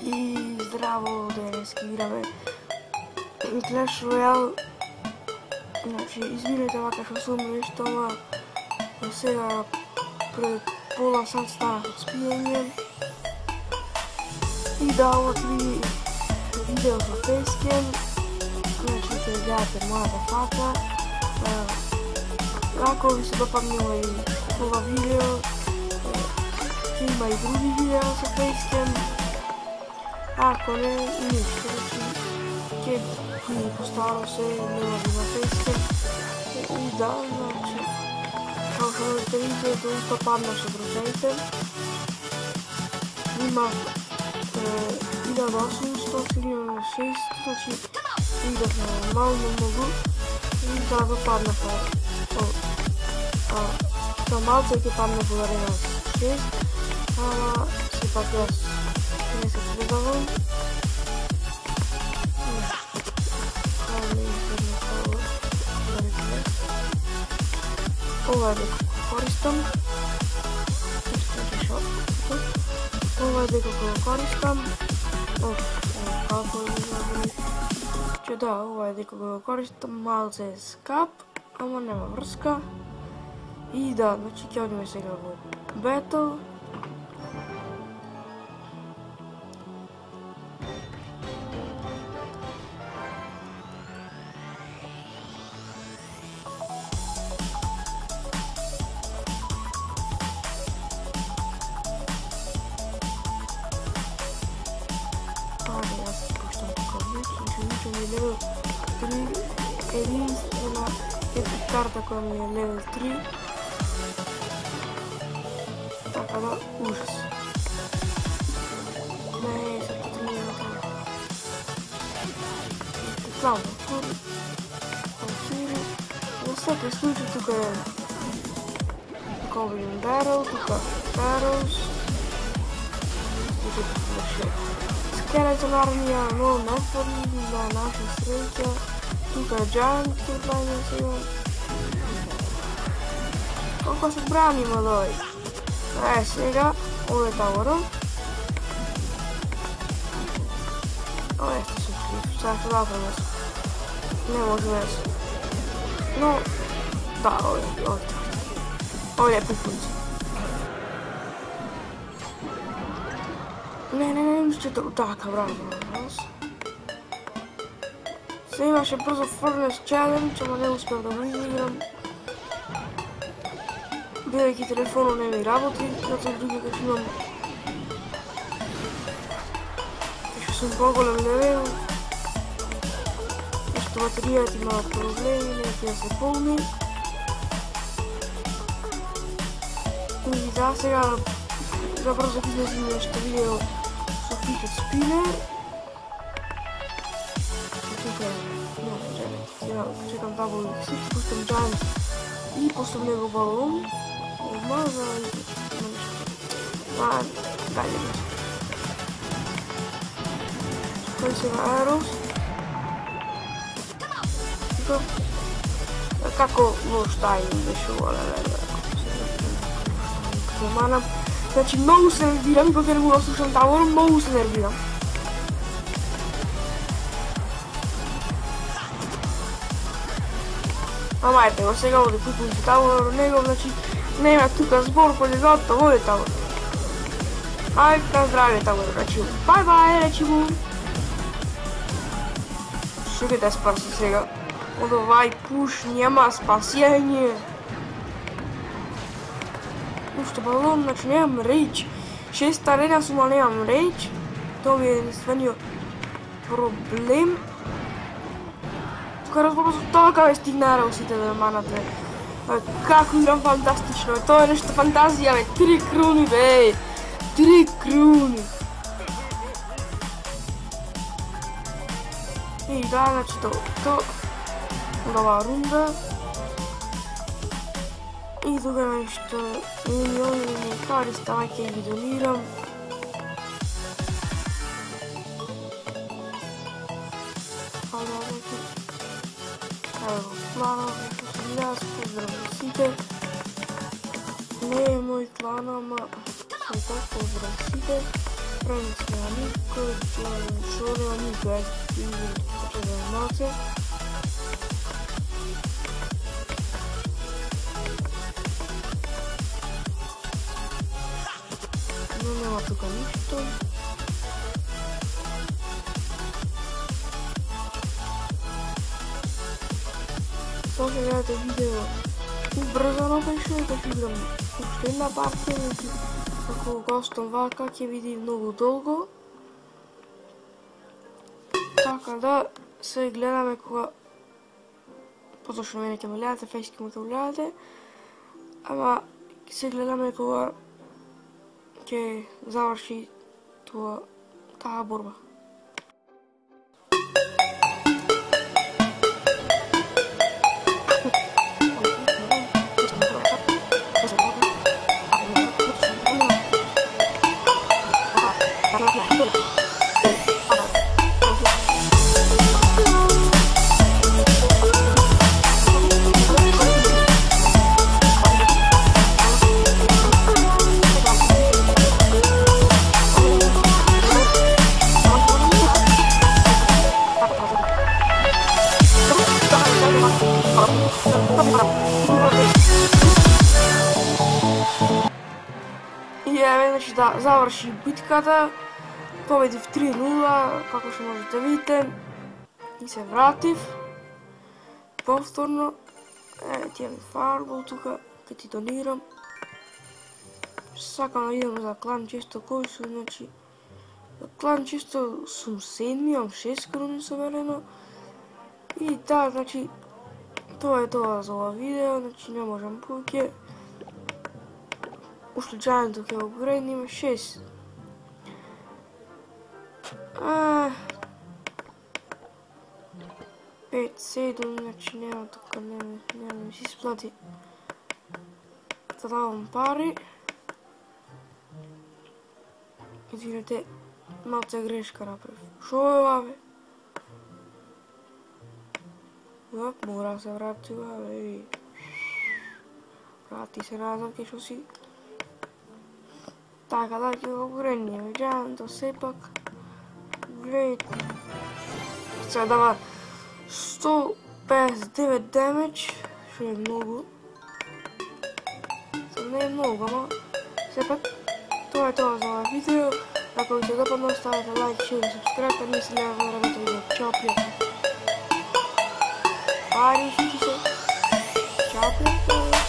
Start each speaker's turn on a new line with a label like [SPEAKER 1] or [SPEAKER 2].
[SPEAKER 1] И здраво, денес играме Clash Royale. Значи, извинете вака што сум нешто, ама сега пред пола сат станах од спијање. И дават ми видео со Facecam. Значи, ќе гледате мојата фака. Ако ви се допаднува и ова видео, ќе има и други видео со Facecam. Ако не, ништо, ќе ми постаро се нема да има Facecam. И да, значи, како што можете видите, исто падна со дружеите. Има 1800, сега имаме 600, значи идахме нормално многу. И да го паднаха. Тоа малце ќе падне по арена 6, ама сепак јас не се предавам. Ова е дека го користам. Ова е дека го користам. Како е че да, ова е дека го користам, малце е скап, ама нема врска. И да, значи ќе одиме сега во Battle. Јас се пуштам тука вече, значи ми е левел 3, единствена карта која ми е левел 3. Така да, ужас. Не, се потребно така. Само, конфири. Во секој случај тука е Covenant Battle, тука Battles. Skeleton армија, но нефорни на наша среќа. Тука е Giant ќе правиме сега. Колко се брани, младој? Сега, ова е таворот. Ова е што се крив, сега што направим. Не може да се. Но, да, ова е. Ова е пифунци. Не, ще така, браво. Се имаше брзо Furnace Challenge, ама не успев да го изиграм. Бидејќи телефонот не ми работи, затоа други како имам. Што сум поголем левел. Што батеријата има проблеми, не ќе се полни. И да, сега забрзо ќе излезим нешто видео со Fidget Spinner. Тука сега чекам табу и пуштам Giant и после него балон. Маза и далje nešto. Koji se ima Aeros. Kako loš tajming беше ovo. Znači mnogo se nerviram, ipak ne mogu da slušam Tavor, mnogo se nerviram. Ама ете го, сега оди купим си Тавор, него, значи нема тука збор, полезата, води Тавор. Ајде, здраве Тавор, речи му. Бај, речи му. Шуке да спаси сега. Од овај пуш нема спасијање. Уште балон, значи немам рейдж. 6 арена сум, а немам рейдж. Тоа ми е единствениот проблем. Тука разборам за тоа каде стигнарал сите да манате. Како играм фантастично, тоа е нешто фантазија, бе, 3 круни, бе, 3 круни. И да, значи тоа од оваа рунда. И тука нешто милиони кари става ќе ги донирам. Evo, klanovi što sam jaz, pozdrav site. Ne je moj klan, ама sve tako, pozdrav site. Friends nema niko, Show nema niko, ja ću vidjeti početne malce. No nema tuka ništa. Samo što gledate video ubrzano pa išlo, da ću igram ušte jedna partija, ako gostom vakak je vidi mnogo долго. Така да се гледаме кога поточно мене ќе ме гледате, фейски му ќе гледате, ама се гледаме кога ќе заврши таа борба. И веднаш да заврши битката, победив 3-0, како што можете да видите, и се вратив повторно. Еве ти имам фарбол тука, ке ти донирам. Сакам да видам за клан чисто кој сум, значи за клан чисто сум 7, имам 6 круни соберено. И да, значи тоа е тоа за ова видео, значи не можам повеќе. У случајното ќе го поредним 6. 5-7, значи нема тука, нема ми се исплати да давам пари. Извинете, малце грешка направив. Шо е ова бе? Оп, мора се врати ова бе. Врати се назад ке шо си. Така да ќе го поредним, видјам сепак. Гледайте. Сега дава 159 демидж, што е многу. Не е многу, ама сепак тоа е тоа за ова видео. Ако ви се допадна, ставете лайк, шер и субскрайб, а ние се гледаме на работа видео. Чао, пријатно! Пари, се! Чао, пријатно!